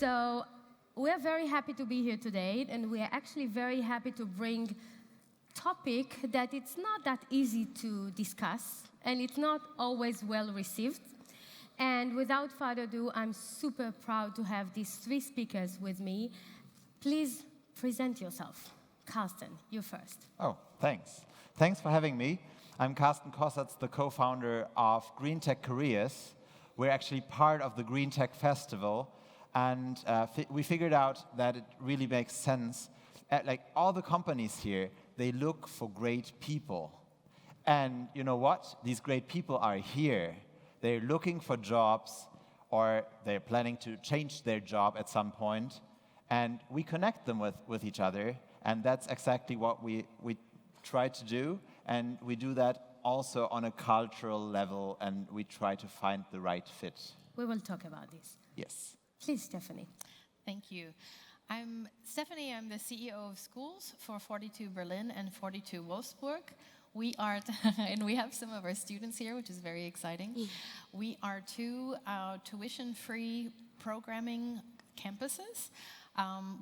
So we're very happy to be here today, and we are actually very happy to bring topic that it's not that easy to discuss, and it's not always well received. And without further ado, I'm super proud to have these three speakers with me. Please present yourself. Carsten, you first. Oh, thanks. Thanks for having me. I'm Carsten Kossatz, the co-founder of Green Tech Careers. We're actually part of the Green Tech Festival, and we figured out that it really makes sense. Like all the companies here, they look for great people. And you know what? These great people are here. They're looking for jobs, or they're planning to change their job at some point, and we connect them with each other, and that's exactly what we try to do, and we do that also on a cultural level, and we try to find the right fit. We will talk about this. Yes. Please, Stephanie. Thank you. I'm Stephanie. I'm the CEO of schools for 42 Berlin and 42 Wolfsburg. We are, and we have some of our students here, which is very exciting. We are two tuition-free programming campuses.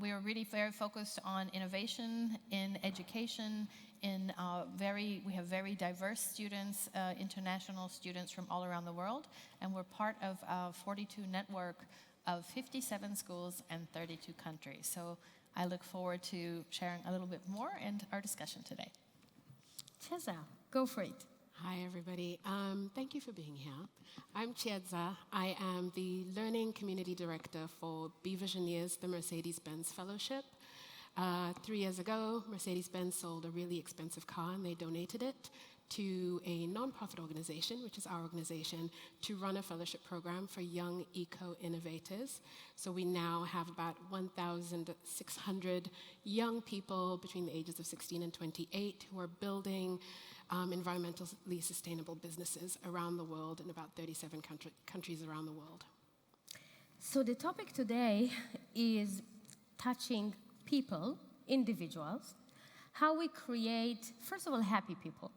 We are really very focused on innovation in education. We have very diverse students, international students from all around the world, and we're part of a 42 network of 57 schools and 32 countries. So I look forward to sharing a little bit more in our discussion today. Chiedza, go for it. Hi, everybody. Thank you for being here. I'm Chiedza. I am the Learning Community Director for beVisioneers, the Mercedes-Benz Fellowship. 3 years ago, Mercedes-Benz sold a really expensive car, and they donated it to a nonprofit organization, which is our organization, to run a fellowship program for young eco-innovators. So we now have about 1,600 young people between the ages of 16 and 28 who are building environmentally sustainable businesses around the world in about 37 countries around the world. So the topic today is touching people, individuals, how we create, first of all, happy people.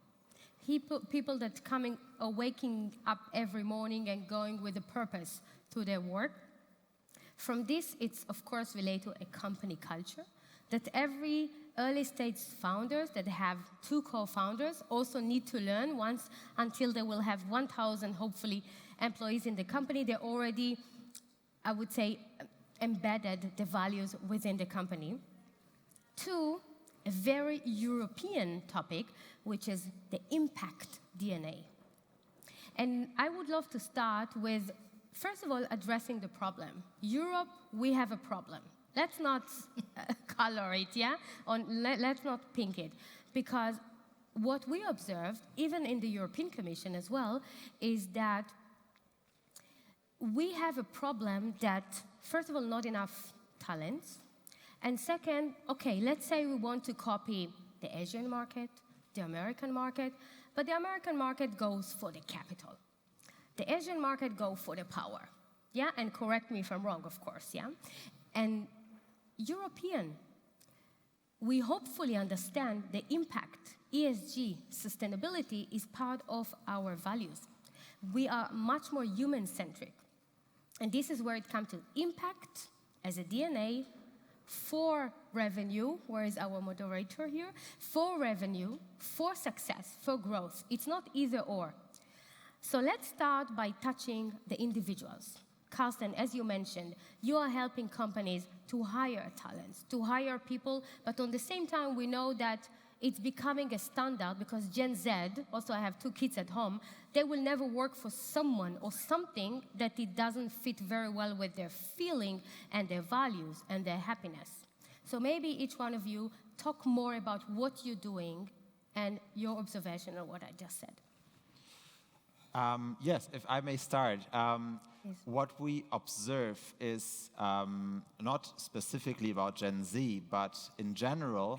People that are waking up every morning and going with a purpose to their work. From this, it's of course related to a company culture, that every early stage founders that have two co-founders also need to learn once until they will have 1,000, hopefully, employees in the company. They're already, I would say, embedded the values within the company. Two, a very European topic, which is the impact DNA. And I would love to start with, first of all, addressing the problem. Europe, we have a problem. Let's not color it, yeah? Let's not pink it. Because what we observed, even in the European Commission as well, is that we have a problem that, first of all, not enough talents. And second, okay, let's say we want to copy the Asian market, the American market, but the American market goes for the capital. The Asian market goes for the power, yeah? And correct me if I'm wrong, of course, yeah? And European, we hopefully understand the impact, ESG, sustainability is part of our values. We are much more human-centric. And this is where it comes to impact as a DNA, for revenue, where is our moderator here? For revenue, for success, for growth. It's not either or. So let's start by touching the individuals. Carsten, as you mentioned, you are helping companies to hire talents, to hire people, but at the same time, we know that it's becoming a standard because Gen Z, also I have 2 kids at home, they will never work for someone or something that it doesn't fit very well with their feeling and their values and their happiness. So maybe each one of you talk more about what you're doing and your observation of what I just said. Yes, if I may start. Yes. What we observe is not specifically about Gen Z, but in general,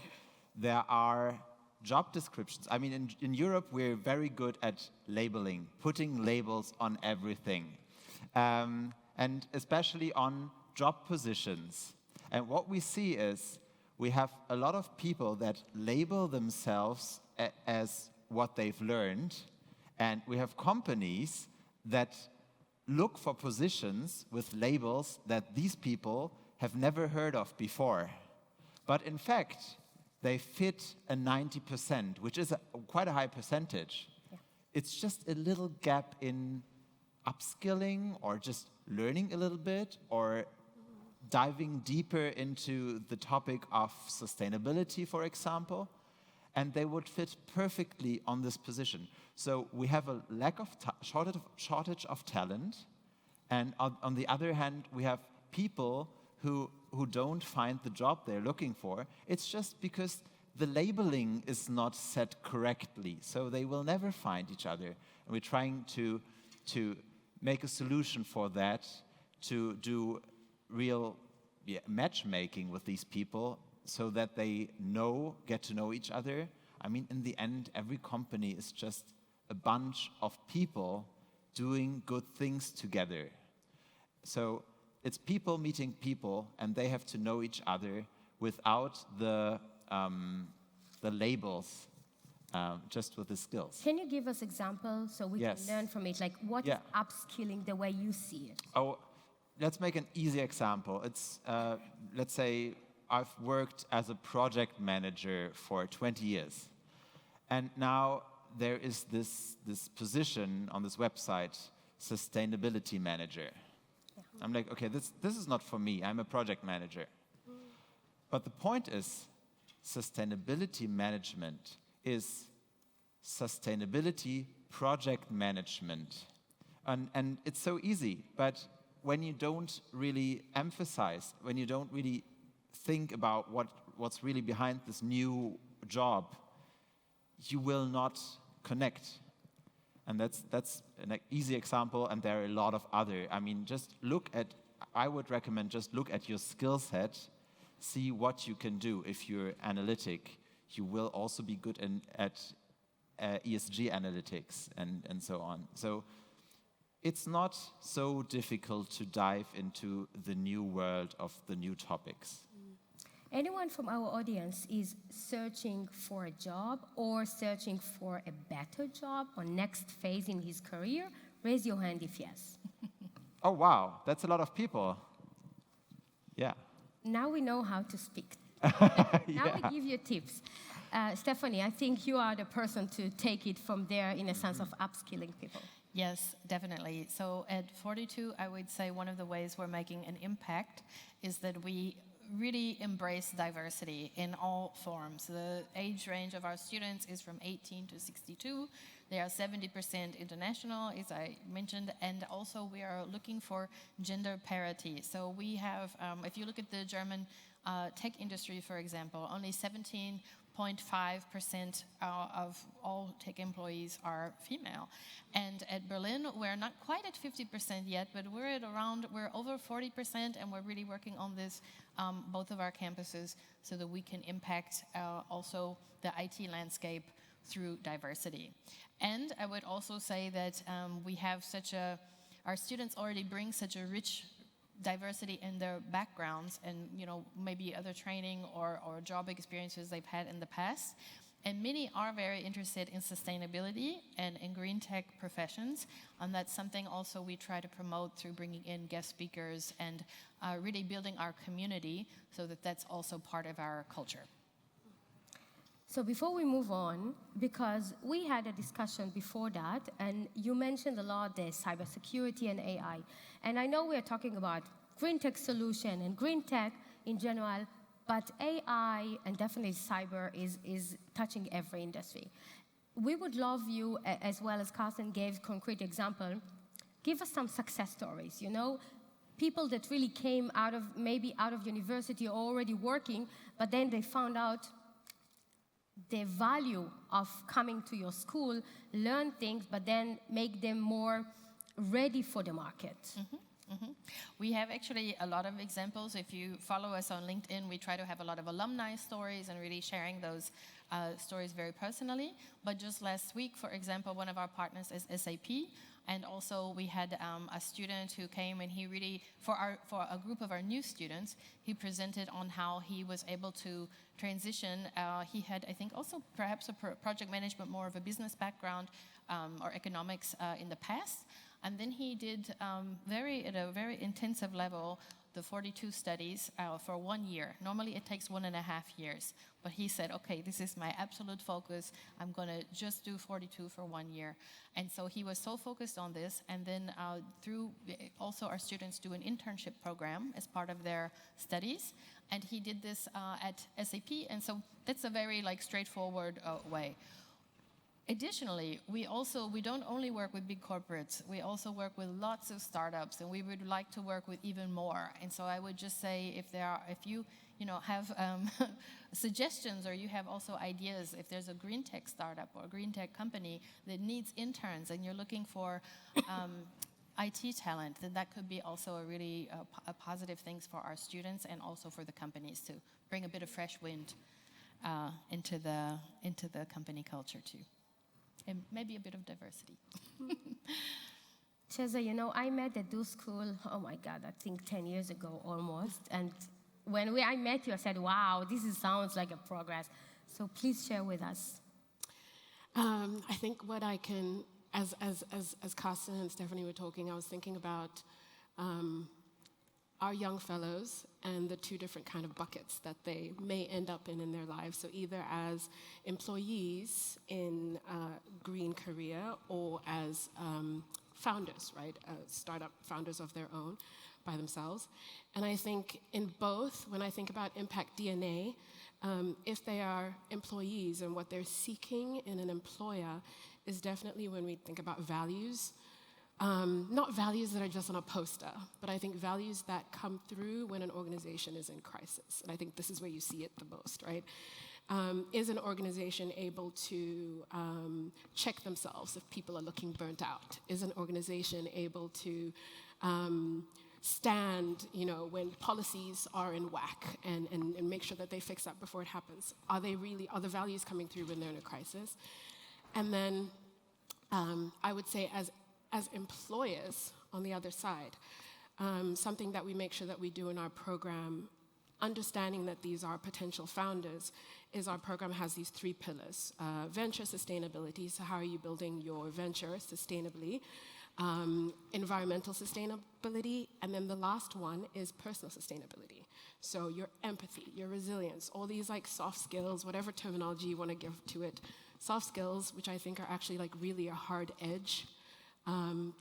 there are job descriptions. I mean, in Europe, we're very good at labeling, putting labels on everything, and especially on job positions. And what we see is we have a lot of people that label themselves as what they've learned, and we have companies that look for positions with labels that these people have never heard of before. But in fact, they fit a 90%, which is quite a high percentage. Yeah. It's just a little gap in upskilling or just learning a little bit or diving deeper into the topic of sustainability, for example, and they would fit perfectly on this position. So we have a lack of shortage of talent, and on the other hand, we have people who don't find the job they're looking for. It's just because the labeling is not set correctly, so they will never find each other. And we're trying to make a solution for that, to do real matchmaking with these people so that they get to know each other. I mean, in the end, every company is just a bunch of people doing good things together. So it's people meeting people, and they have to know each other without the labels, just with the skills. Can you give us examples so we Yes. can learn from it? Like, what is upskilling the way you see it? Oh, let's make an easy example. It's, let's say I've worked as a project manager for 20 years. And now there is this position on this website, sustainability manager. Yeah. I'm like, okay, this is not for me. I'm a project manager. But the point is, sustainability management is sustainability project management. And it's so easy, but when you don't really emphasize, when you don't really think about what's really behind this new job, you will not connect. And that's an easy example, and there are a lot of other. I mean, I would recommend just look at your skill set, see what you can do. If you're analytic, you will also be good at ESG analytics and so on. So it's not so difficult to dive into the new world of the new topics. Anyone from our audience is searching for a job or searching for a better job or next phase in his career? Raise your hand if yes. Oh, wow, that's a lot of people. Yeah. Now we know how to speak. Now Yeah. we give you tips. Stephanie, I think you are the person to take it from there in a sense of upskilling people. Yes, definitely. So at 42, I would say one of the ways we're making an impact is that we really embrace diversity in all forms. The age range of our students is from 18 to 62. They are 70% international, as I mentioned, and also we are looking for gender parity. So we have, if you look at the German tech industry, for example, only 17.5% of all tech employees are female. And at Berlin, we're not quite at 50% yet, but we're over 40%, and we're really working on this, both of our campuses, so that we can impact also the IT landscape through diversity. And I would also say that we have our students already bring such a rich diversity in their backgrounds and, maybe other training or job experiences they've had in the past. And many are very interested in sustainability and in green tech professions. And that's something also we try to promote through bringing in guest speakers and really building our community so that that's also part of our culture. So before we move on, because we had a discussion before that, and you mentioned a lot the cybersecurity and AI. And I know we are talking about green tech solution and green tech in general, but AI and definitely cyber is touching every industry. We would love you, as well as Carsten gave concrete example, give us some success stories, people that really came out of university or already working, but then they found out the value of coming to your school, learn things, but then make them more ready for the market. Mm-hmm. Mm-hmm. We have actually a lot of examples. If you follow us on LinkedIn, we try to have a lot of alumni stories and really sharing those stories very personally. But just last week, for example, one of our partners is SAP. And also we had a student who came and he really, for a group of our new students, he presented on how he was able to transition. He had, I think, also perhaps a project management, more of a business background or economics in the past. And then he did at a very intensive level, the 42 studies for 1 year. Normally it takes 1.5 years. But he said, okay, this is my absolute focus. I'm going to just do 42 for 1 year. And so he was so focused on this. And then also our students do an internship program as part of their studies. And he did this at SAP. And so that's a very straightforward way. Additionally, we don't only work with big corporates, we also work with lots of startups, and we would like to work with even more. And so I would just say, if you have suggestions, or you have also ideas, if there's a green tech startup or a green tech company that needs interns and you're looking for IT talent, then that could be also a really a positive thing for our students and also for the companies to bring a bit of fresh wind into the company culture too. And maybe a bit of diversity. Chiedza, I met at Do School, oh my God, I think 10 years ago almost. And when I met you, I said, wow, sounds like a progress. So please share with us. I think what I can, as Carsten and Stephanie were talking, I was thinking about our young fellows and the two different kind of buckets that they may end up in their lives. So either as employees in a green career or as founders, right? Startup founders of their own by themselves. And I think in both, when I think about impact DNA, if they are employees and what they're seeking in an employer is definitely when we think about values. Not values that are just on a poster, but I think values that come through when an organization is in crisis. And I think this is where you see it the most, right? Is an organization able to check themselves if people are looking burnt out? Is an organization able to stand, when policies are in whack and make sure that they fix that before it happens? Are the values coming through when they're in a crisis? And then I would say as employers on the other side, something that we make sure that we do in our program, understanding that these are potential founders, is our program has these 3 pillars. Venture sustainability, so how are you building your venture sustainably? Environmental sustainability, and then the last one is personal sustainability. So your empathy, your resilience, all these soft skills, whatever terminology you want to give to it, soft skills, which I think are actually really a hard edge.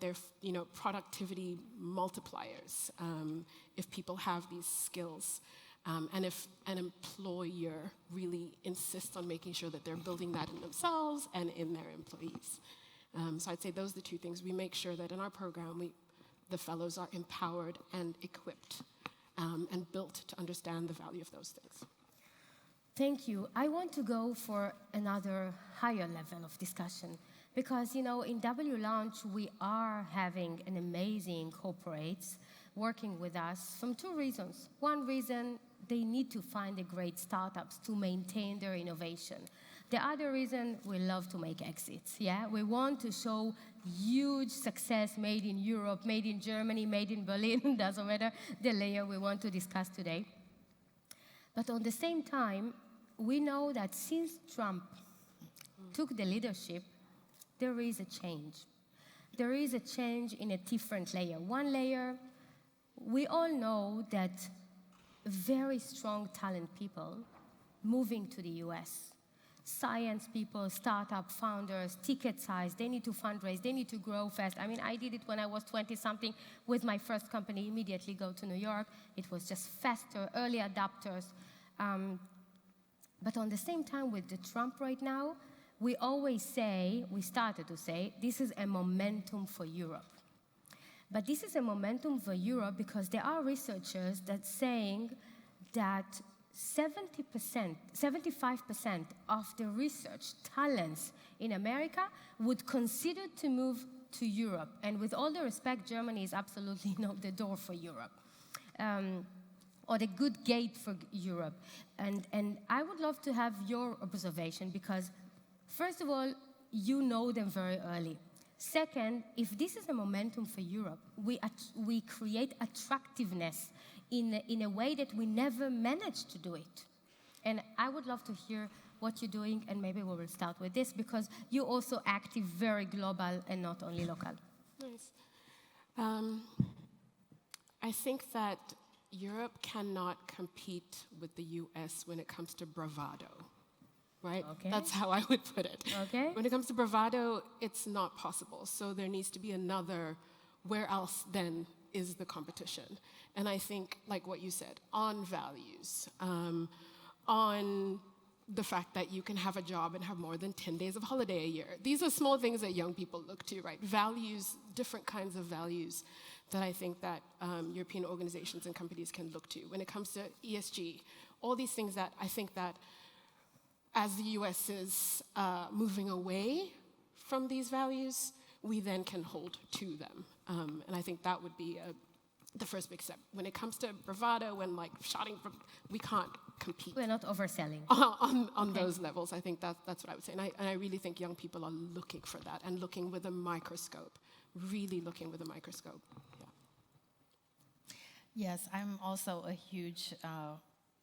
They're productivity multipliers if people have these skills, and if an employer really insists on making sure that they're building that in themselves and in their employees. So I'd say those are the 2 things. We make sure that in our program, the fellows are empowered and equipped and built to understand the value of those things. Thank you. I want to go for another higher level of discussion. Because, in W Launch, we are having an amazing corporates working with us from 2 reasons. One reason, they need to find the great startups to maintain their innovation. The other reason, we love to make exits, yeah? We want to show huge success made in Europe, made in Germany, made in Berlin, doesn't matter the layer we want to discuss today. But on the same time, we know that since Trump took the leadership, there is a change. There is a change in a different layer. One layer, we all know that very strong talent people moving to the US. Science people, startup founders, ticket size, they need to fundraise, they need to grow fast. I mean, I did it when I was 20-something with my first company, immediately go to New York. It was just faster, early adopters. But on the same time with the Trump right now, we started to say, this is a momentum for Europe. But this is a momentum for Europe because there are researchers that saying that 75% of the research talents in America would consider to move to Europe. And with all the respect, Germany is absolutely not the door for Europe. Or the good gate for Europe. And I would love to have your observation because first of all, you know them very early. Second, if this is a momentum for Europe, we create attractiveness in a way that we never managed to do it. And I would love to hear what you're doing, and maybe we will start with this, because you're also active very global and not only local. Nice. I think that Europe cannot compete with the US when it comes to bravado, right? Okay. That's how I would put it. Okay. When it comes to bravado, it's not possible. So there needs to be another, where else then is the competition? And I think, like what you said, on values, on the fact that you can have a job and have more than 10 days of holiday a year. These are small things that young people look to, right? Values, different kinds of values that I think that European organizations and companies can look to. When it comes to ESG, all these things that I think that as the US is moving away from these values, we then can hold to them. And I think that would be the first big step. When it comes to bravado and like shouting, we can't compete. We're not overselling. On those levels, I think that's what I would say. And I really think young people are looking for that and looking with a microscope, really looking with a microscope. Yeah. Yes, I'm also a huge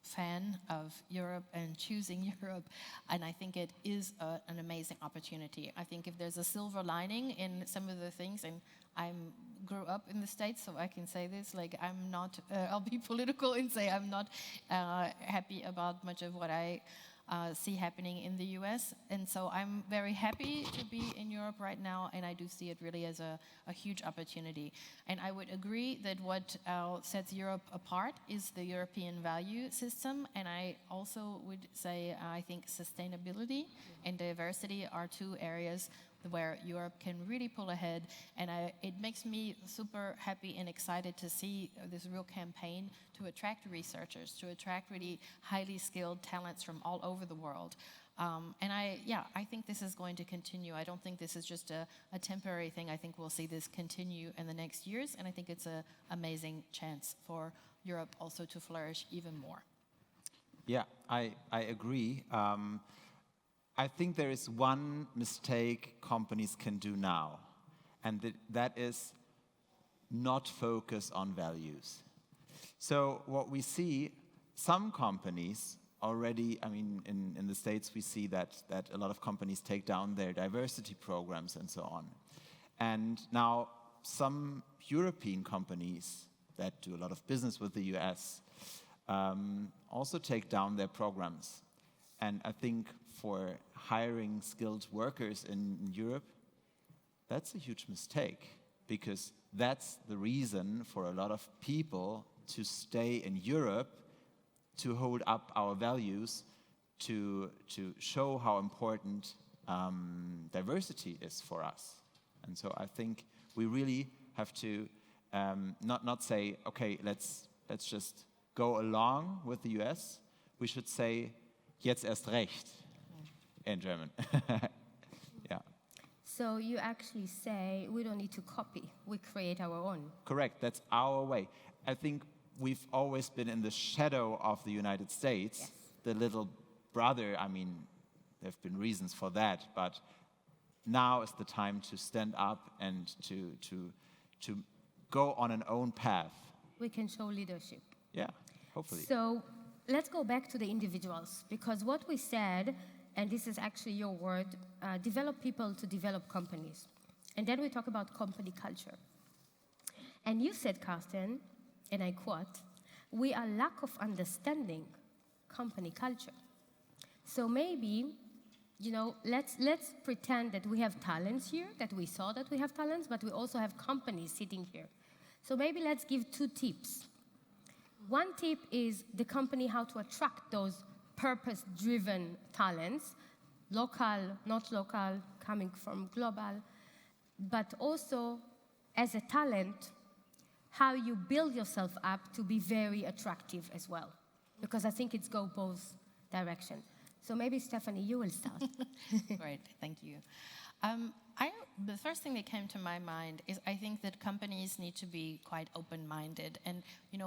fan of Europe and choosing Europe, and I think it is an amazing opportunity. I think if there's a silver lining in some of the things, and I grew up in the States, so I can say this, like I'm not, I'll be political and say I'm not happy about much of what I see happening in the US, and so I'm very happy to be in Europe right now, and I do see it really as a huge opportunity. And I would agree that what sets Europe apart is the European value system, and I also would say I think sustainability and diversity are two areas where Europe can really pull ahead, and it makes me super happy and excited to see this real campaign to attract researchers, to attract really highly skilled talents from all over the world. And I think this is going to continue. I don't think this is just a temporary thing. I think we'll see this continue in the next years, and I think it's an amazing chance for Europe also to flourish even more. Yeah, I agree. I think there is one mistake companies can do now, and that is not focus on values. So what we see, some companies already, I mean, in the States we see that a lot of companies take down their diversity programs and so on. And now some European companies that do a lot of business with the US also take down their programs. And I think for hiring skilled workers in Europe, that's a huge mistake, because that's the reason for a lot of people to stay in Europe, to hold up our values, to show how important diversity is for us. And so I think we really have to not say, okay, let's just go along with the US. We should say, jetzt erst recht, in German. Yeah. So you actually say we don't need to copy, we create our own. Correct, that's our way. I think we've always been in the shadow of the United States, Yes. the little brother. I mean, there have been reasons for that, but now is the time to stand up and to go on an own path. We can show leadership. Yeah, hopefully. So let's go back to the individuals, because what we said, and this is actually your word, develop people to develop companies. And then we talk about company culture. And you said, Carsten, and I quote, we are lack of understanding company culture. So maybe, let's pretend that we have talents here, that we saw that we have talents, but we also have companies sitting here. So maybe let's give 2 tips. One tip is the company, how to attract those purpose-driven talents, local, not local, coming from global, but also as a talent, how you build yourself up to be very attractive as well. Because I think it's go both directions. So maybe, Stephanie, you will start. Great, thank you. The first thing that came to my mind is I think that companies need to be quite open-minded. And,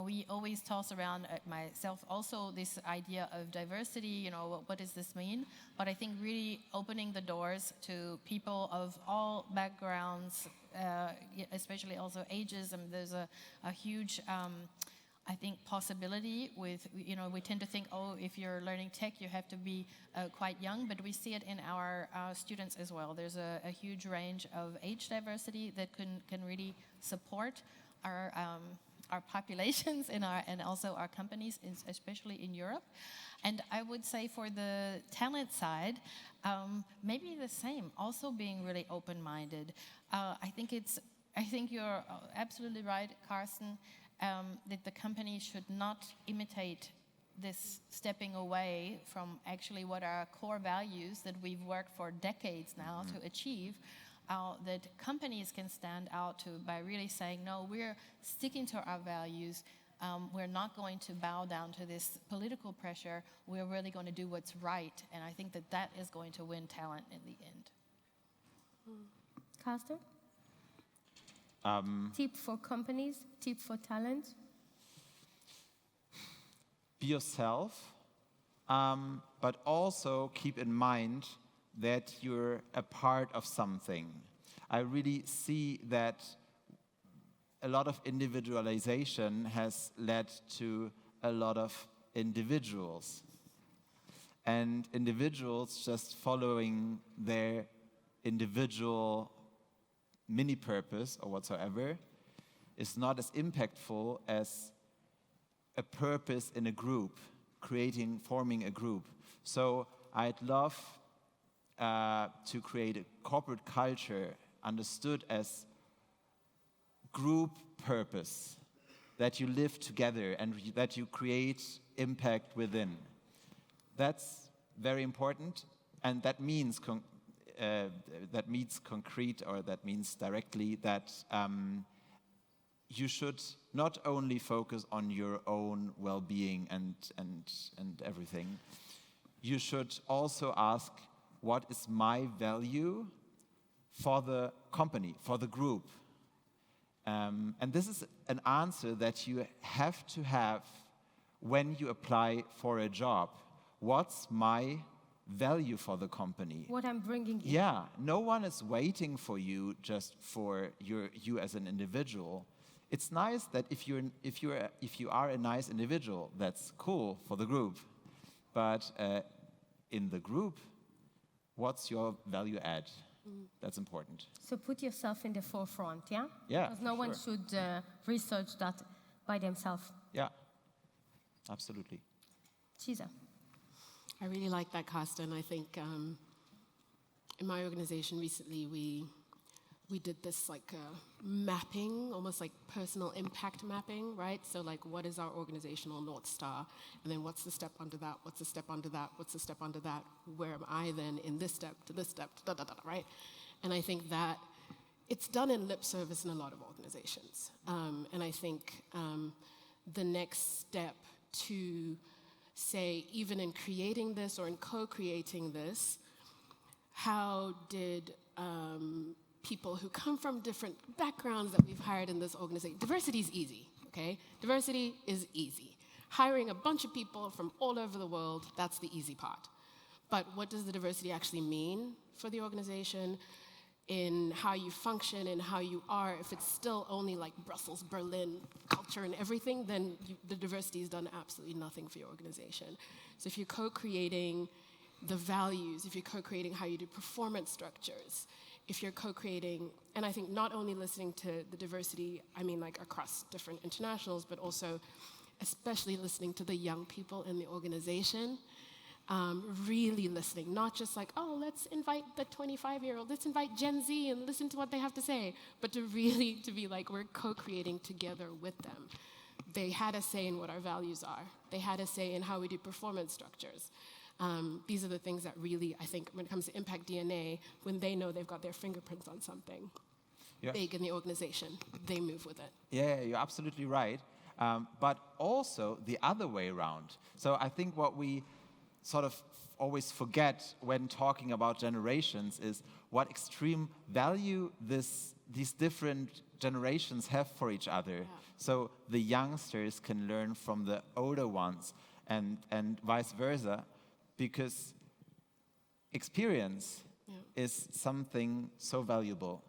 we always toss around, myself also, this idea of diversity, what does this mean? But I think really opening the doors to people of all backgrounds, especially also ages, and there's a huge I think, possibility with, we tend to think, oh, if you're learning tech, you have to be quite young, but we see it in our students as well. There's a huge range of age diversity that can really support our populations and also our companies, especially in Europe. And I would say for the talent side, maybe the same, also being really open-minded. I think you're absolutely right, Carsten, that the company should not imitate this stepping away from actually what are our core values that we've worked for decades now to achieve. That companies can stand out by really saying, no, we're sticking to our values. We're not going to bow down to this political pressure. We're really going to do what's right. And I think that is going to win talent in the end. Carsten? Tip for companies, tip for talent? Be yourself, but also keep in mind that you're a part of something. I really see that a lot of individualization has led to a lot of individuals. And individuals just following their individual mini-purpose or whatsoever is not as impactful as a purpose in a group, forming a group. So I'd love to create a corporate culture understood as group purpose, that you live together and that you create impact within. That's very important, and that means concrete, or that means directly that you should not only focus on your own well-being and everything. You should also ask, what is my value for the company, for the group? And this is an answer that you have to have when you apply for a job. What's my value for the company? What I'm bringing in. Yeah, no one is waiting for you just for you as an individual. It's nice that if you are a nice individual, that's cool for the group. But in the group, what's your value add? That's important. So put yourself in the forefront, yeah? Yeah, because no one should research that by themselves. Yeah, absolutely. Chiedza. I really like that, Carsten. I think in my organization recently, we did this mapping, almost like personal impact mapping, right? So like, what is our organizational North Star? And then what's the step under that? What's the step under that? What's the step under that? Where am I then in this step, to this step, da, da, da, right? And I think that it's done in lip service in a lot of organizations. And I think the next step to say, even in creating this or in co-creating this, how did people who come from different backgrounds that we've hired in this organization, diversity is easy, okay? Diversity is easy. Hiring a bunch of people from all over the world, that's the easy part. But what does the diversity actually mean for the organization, in how you function and how you are? If it's still only like Brussels, Berlin culture and everything, then the diversity has done absolutely nothing for your organization. So if you're co-creating the values, if you're co-creating how you do performance structures, if you're co-creating, and I think not only listening to the diversity, I mean like across different internationals, but also especially listening to the young people in the organization, really listening, not just like, oh, let's invite the 25-year-old, let's invite Gen Z and listen to what they have to say, but to really to be like, we're co-creating together with them. They had a say in what our values are. They had a say in how we do performance structures. These are the things that really, I think, when it comes to impact DNA, when they know they've got their fingerprints on something big in the organization, they move with it. Yeah, you're absolutely right. But also the other way around. So I think what we sort of always forget when talking about generations is what extreme value these different generations have for each other. Yeah. So the youngsters can learn from the older ones and vice versa, because experience is something so valuable.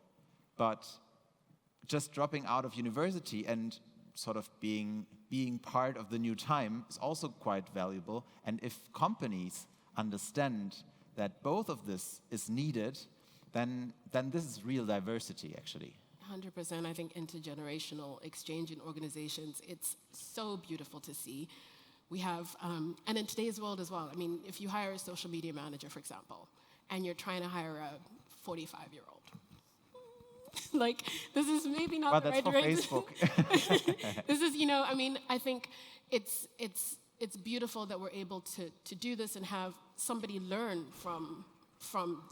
But just dropping out of university and sort of being being part of the new time is also quite valuable. And if companies understand that both of this is needed, then this is real diversity, actually. 100%. I think intergenerational exchange in organizations, it's so beautiful to see. We have, and in today's world as well, I mean, if you hire a social media manager, for example, and you're trying to hire a 45-year-old, like, this is maybe not the right direction. That's for Facebook. This is, I mean, I think it's beautiful that we're able to do this and have somebody learn from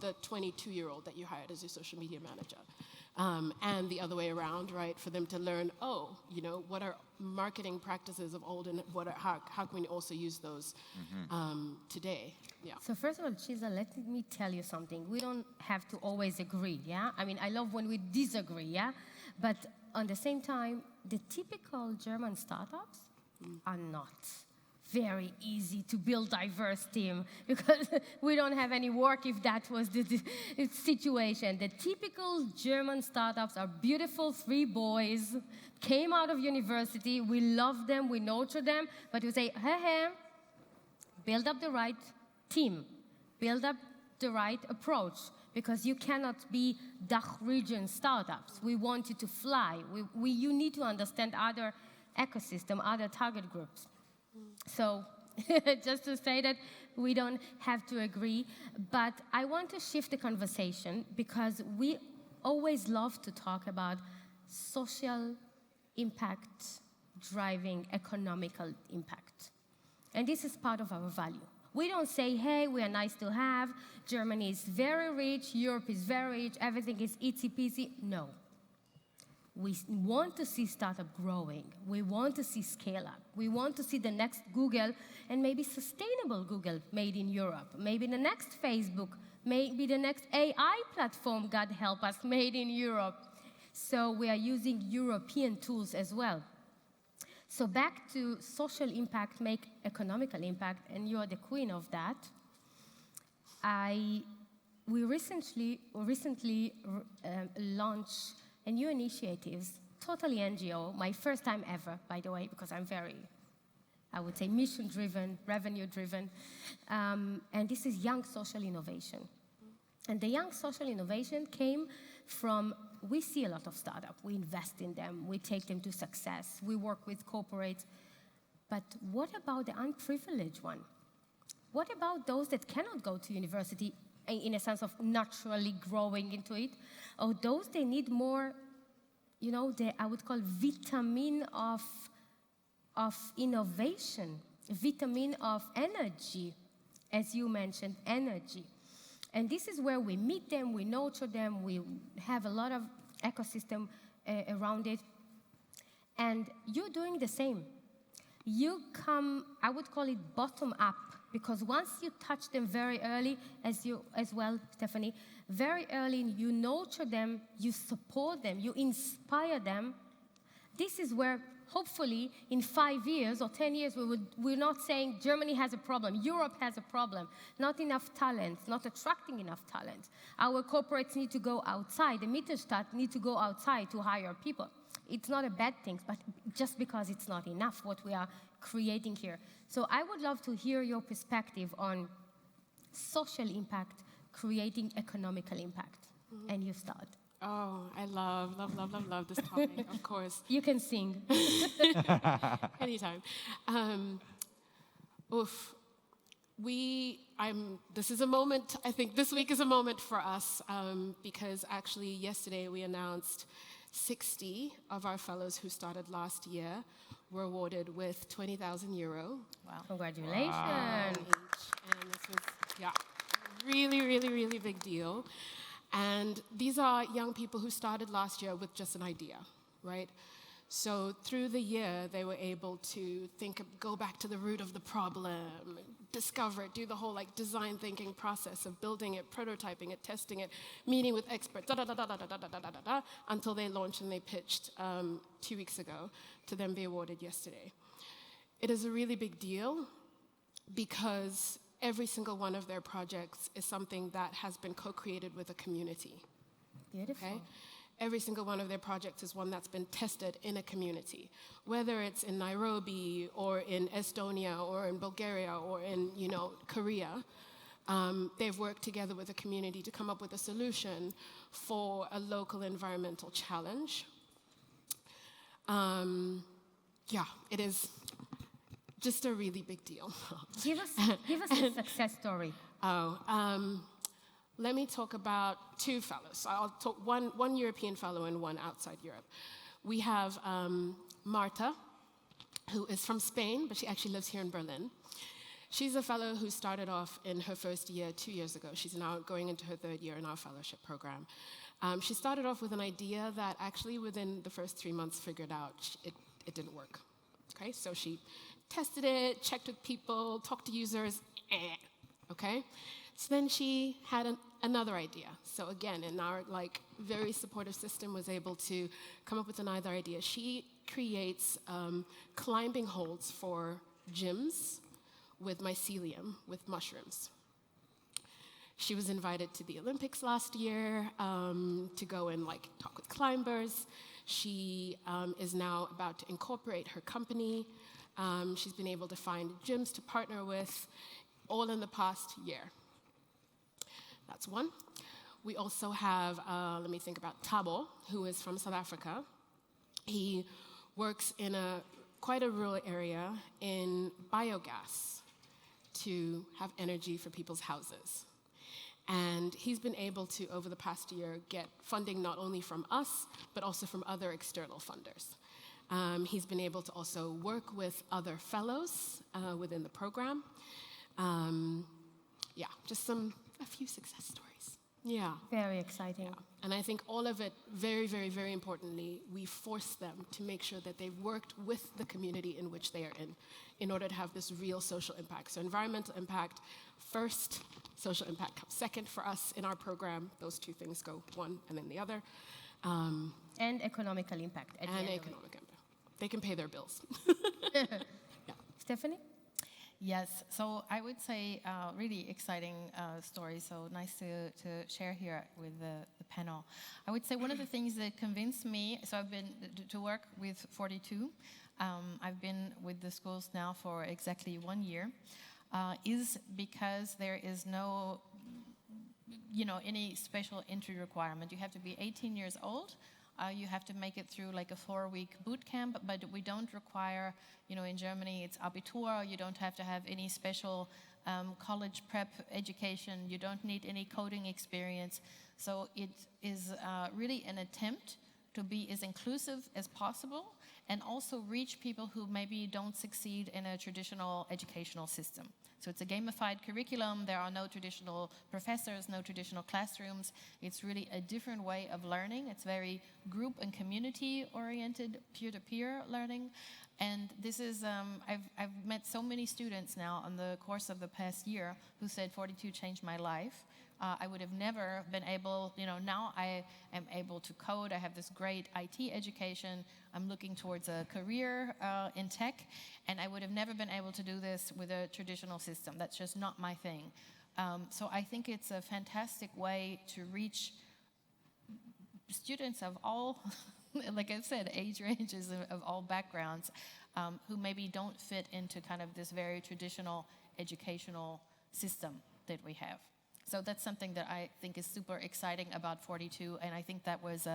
the 22-year-old that you hired as your social media manager. And the other way around, right? For them to learn, what are marketing practices of old, and how can we also use those today? Yeah. So first of all, Chiedza, let me tell you something. We don't have to always agree, yeah? I mean, I love when we disagree, yeah? But on the same time, the typical German startups are not very easy to build diverse team, because we don't have any work if that was the situation. The typical German startups are beautiful 3 boys, came out of university, we love them, we nurture them, but we say, hey, build up the right team, build up the right approach, because you cannot be DACH region startups. We want you to fly. You need to understand other ecosystem, other target groups. So just to say that we don't have to agree, but I want to shift the conversation, because we always love to talk about social impact driving economical impact. And this is part of our value. We don't say, hey, we are nice to have, Germany is very rich, Europe is very rich, everything is easy peasy. No. We want to see startup growing. We want to see scale up. We want to see the next Google, and maybe sustainable Google made in Europe. Maybe the next Facebook. Maybe the next AI platform, God help us, made in Europe. So we are using European tools as well. So back to social impact, make economical impact, and you are the queen of that. We recently launched a new initiative, totally NGO, my first time ever, by the way, because I'm very, I would say, mission-driven, revenue-driven. And this is young social innovation. And the young social innovation came from, we see a lot of startups, we invest in them, we take them to success, we work with corporates. But what about the unprivileged one? What about those that cannot go to university in a sense of naturally growing into it? Or those they need more, I would call vitamin of innovation, vitamin of energy, as you mentioned, energy. And this is where we meet them, we nurture them, we have a lot of ecosystem around it. And you're doing the same. You come, I would call it bottom up, because once you touch them very early, as well, Stephanie, very early, you nurture them, you support them, you inspire them. This is where, hopefully, in 5 years or 10 years, we're not saying Germany has a problem, Europe has a problem, not enough talent, not attracting enough talent. Our corporates need to go outside, the Mittelstand need to go outside to hire people. It's not a bad thing, but just because it's not enough what we are creating here. So I would love to hear your perspective on social impact, creating economical impact. And you start. Oh, I love this topic, of course. You can sing. Anytime. This is a moment, I think this week is a moment for us, because actually yesterday we announced 60 of our fellows who started last year were awarded with €20,000. Wow. Congratulations. Wow. And this was, really big deal. And these are young people who started last year with just an idea, right? So through the year, they were able to go back to the root of the problem, discover it, do the whole design thinking process of building it, prototyping it, testing it, meeting with experts, until they launched and they pitched 2 weeks ago to then be awarded yesterday. It is a really big deal because every single one of their projects is something that has been co-created with a community. Beautiful. Okay? every single one of their projects is one that's been tested in a community, whether it's in Nairobi or in Estonia or in Bulgaria or in, Korea. They've worked together with the community to come up with a solution for a local environmental challenge. It is just a really big deal. Give us a success story. Let me talk about two fellows. I'll talk one European fellow and one outside Europe. We have Marta, who is from Spain, but she actually lives here in Berlin. She's a fellow who started off in her first year 2 years ago. She's now going into her third year in our fellowship program. She started off with an idea that actually within the first 3 months figured out it didn't work. Okay, so she tested it, checked with people, talked to users, okay? So then she had another idea. So again, in our very supportive system, was able to come up with another idea. She creates climbing holds for gyms with mycelium, with mushrooms. She was invited to the Olympics last year to go and talk with climbers. She is now about to incorporate her company. She's been able to find gyms to partner with, all in the past year. That's one. We also have, let me think about Thabo, who is from South Africa. He works in quite a rural area in biogas to have energy for people's houses. And he's been able to, over the past year, get funding not only from us, but also from other external funders. He's been able to also work with other fellows within the program. Just a few success stories. Yeah. Very exciting. Yeah. And I think all of it, very, very, very importantly, we force them to make sure that they've worked with the community in which they are in order to have this real social impact. So environmental impact first, social impact comes second for us in our program. Those two things go one and then the other. And economical impact. And economic impact. They can pay their bills. Yeah. Stephanie? Yes, so I would say really exciting story, so nice to share here with the panel. I would say one of the things that convinced me, so I've been to work with 42, I've been with the schools now for exactly 1 year, is because there is no, any special entry requirement. You have to be 18 years old. You have to make it through a 4-week boot camp, but we don't require, in Germany it's Abitur, you don't have to have any special college prep education, you don't need any coding experience. So it is really an attempt to be as inclusive as possible and also reach people who maybe don't succeed in a traditional educational system. So it's a gamified curriculum, there are no traditional professors, no traditional classrooms. It's really a different way of learning. It's very group and community oriented, peer-to-peer learning. And this is, I've met so many students now on the course of the past year who said 42 changed my life. I would have never been able, now I am able to code. I have this great IT education. I'm looking towards a career in tech, and I would have never been able to do this with a traditional system. That's just not my thing. So I think it's a fantastic way to reach students of all, like I said, age ranges of all backgrounds, who maybe don't fit into kind of this very traditional educational system that we have. So that's something that I think is super exciting about 42, and I think that was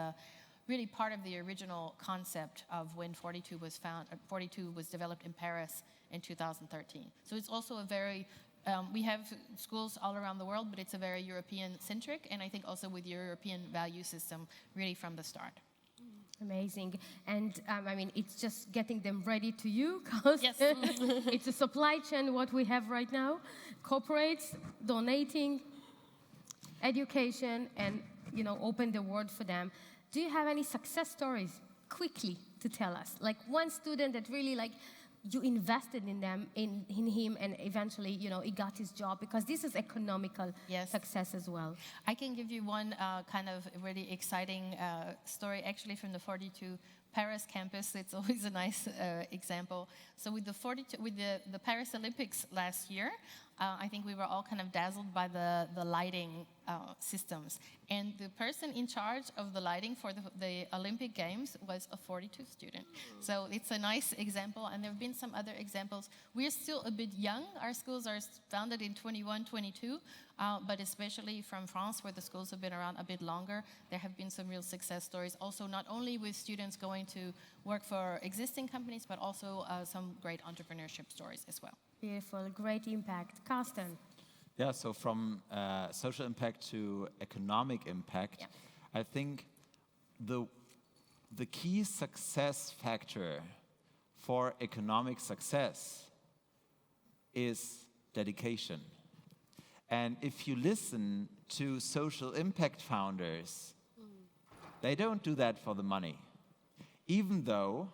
really part of the original concept of when 42 was found. 42 was developed in Paris in 2013. So it's also a very, we have schools all around the world, but it's a very European-centric, and I think also with European value system really from the start. Amazing. And it's just getting them ready to you, because Yes. it's a supply chain, what we have right now. Corporates donating education and, open the world for them. Do you have any success stories quickly to tell us? Like one student that really you invested in them, in him, and eventually, he got his job, because this is economical success as well. I can give you one kind of really exciting story, actually from the 42 Paris campus. It's always a nice example. So with the 42, with the Paris Olympics last year, I think we were all kind of dazzled by the lighting systems. And the person in charge of the lighting for the Olympic Games was a 42 student. So it's a nice example, and there have been some other examples. We're still a bit young. Our schools are founded in 21, 22, but especially from France, where the schools have been around a bit longer, there have been some real success stories. Also, not only with students going to work for existing companies, but also some great entrepreneurship stories as well. Beautiful, great impact. Carsten. Yeah, so from social impact to economic impact, I think the key success factor for economic success is dedication. And if you listen to social impact founders, they don't do that for the money. Even though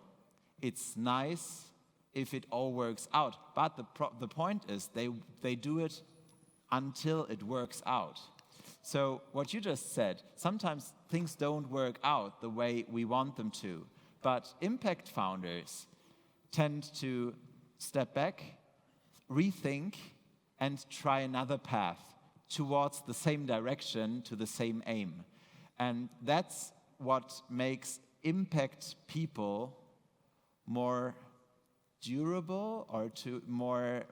it's nice if it all works out. But the point is they do it until it works out. So what you just said, sometimes things don't work out the way we want them to. But impact founders tend to step back, rethink, and try another path towards the same direction, to the same aim. And that's what makes impact people more durable, or more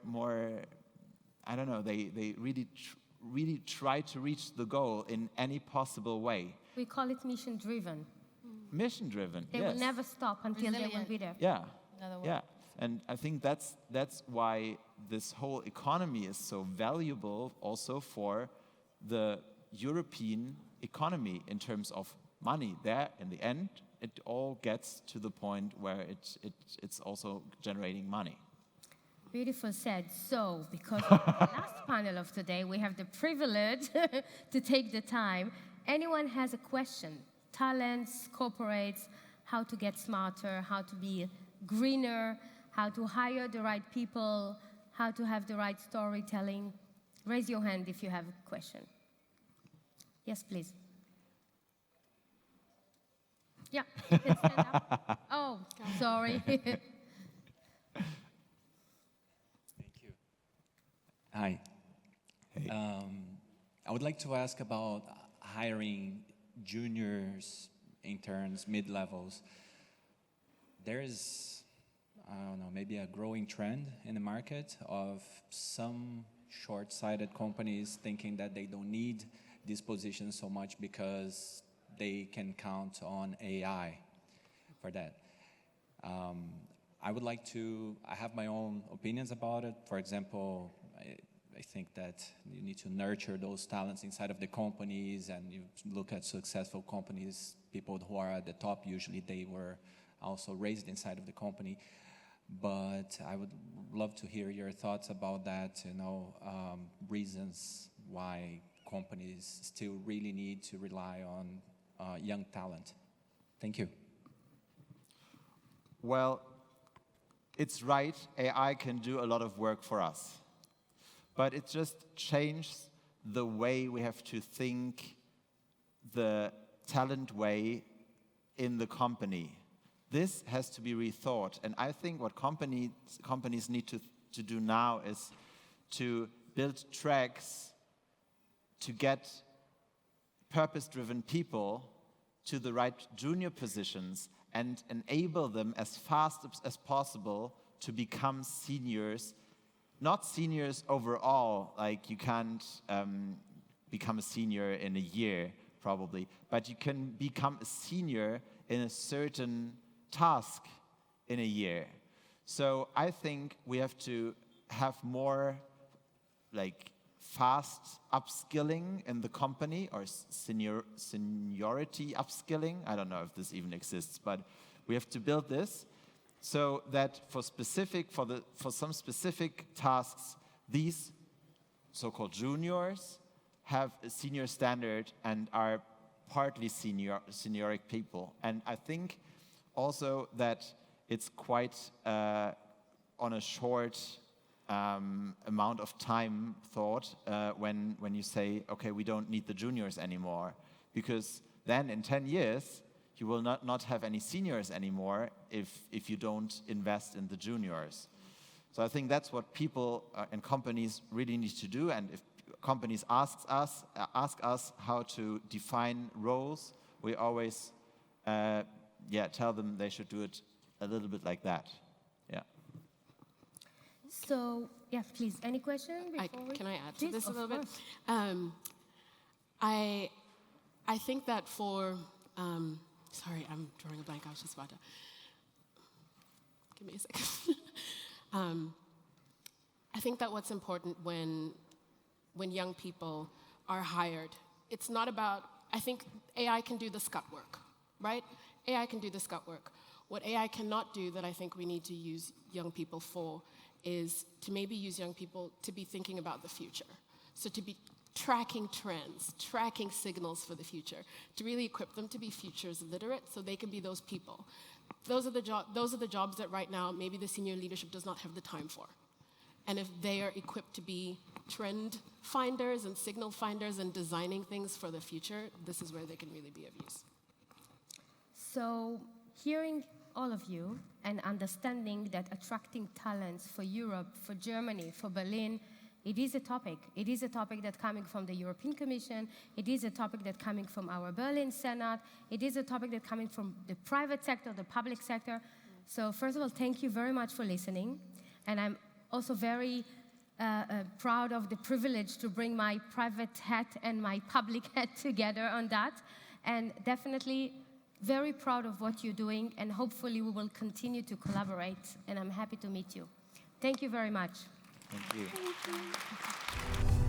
I don't know, they really try to reach the goal in any possible way. We call it mission-driven. Mission-driven, They will never stop until they will be there. Yeah, yeah. And I think that's why this whole economy is so valuable also for the European economy in terms of money. There, in the end, it all gets to the point where it's also generating money. Beautiful said. So, because of the last panel of today, we have the privilege to take the time. Anyone has a question? Talents, corporates, how to get smarter, how to be greener, how to hire the right people, how to have the right storytelling. Raise your hand if you have a question. Yes, please. Yeah, let's stand up. Oh, sorry. Hi. Hey. I would like to ask about hiring juniors, interns, mid-levels. There is, I don't know, maybe a growing trend in the market of some short-sighted companies thinking that they don't need these positions so much because they can count on AI for that. I would like to, I have my own opinions about it. For example, I think that you need to nurture those talents inside of the companies, and you look at successful companies, people who are at the top, usually they were also raised inside of the company. But I would love to hear your thoughts about that, reasons why companies still really need to rely on young talent. Thank you. Well, it's right, AI can do a lot of work for us. But it just changed the way we have to think the talent way in the company. This has to be rethought. And I think what companies need to do now is to build tracks to get purpose-driven people to the right junior positions and enable them as fast as possible to become seniors. Not seniors overall, like you can't become a senior in a year, probably, but you can become a senior in a certain task in a year. So I think we have to have more like fast upskilling in the company, or seniority upskilling. I don't know if this even exists, but we have to build this so that for some specific tasks, these so-called juniors have a senior standard and are partly senioric people. And I think also that it's quite on a short amount of time thought when you say, okay, we don't need the juniors anymore, because then in 10 years you will not have any seniors anymore if you don't invest in the juniors. So I think that's what people and companies really need to do. And if companies ask us how to define roles, we always tell them they should do it a little bit like that. Yeah. So, yes, please, any question? Can I add to Please, this a of little bit? course. I think that for, sorry, I'm drawing a blank. I was just about to, give me a second. I think that what's important when young people are hired, it's not about, I think AI can do the scut work, right? AI can do the scut work. What AI cannot do that I think we need to use young people for is to maybe use young people to be thinking about the future. So to be tracking trends, tracking signals for the future, to really equip them to be futures literate so they can be those people. Those are the jobs that right now maybe the senior leadership does not have the time for. And if they are equipped to be trend finders and signal finders and designing things for the future, this is where they can really be of use. So, hearing all of you and understanding that attracting talents for Europe, for Germany, for Berlin, it is a topic. It is a topic that's coming from the European Commission. It is a topic that's coming from our Berlin Senate. It is a topic that's coming from the private sector, the public sector. So first of all, thank you very much for listening. And I'm also very proud of the privilege to bring my private hat and my public hat together on that. And definitely very proud of what you're doing. And hopefully we will continue to collaborate. And I'm happy to meet you. Thank you very much. Thank you. Thank you.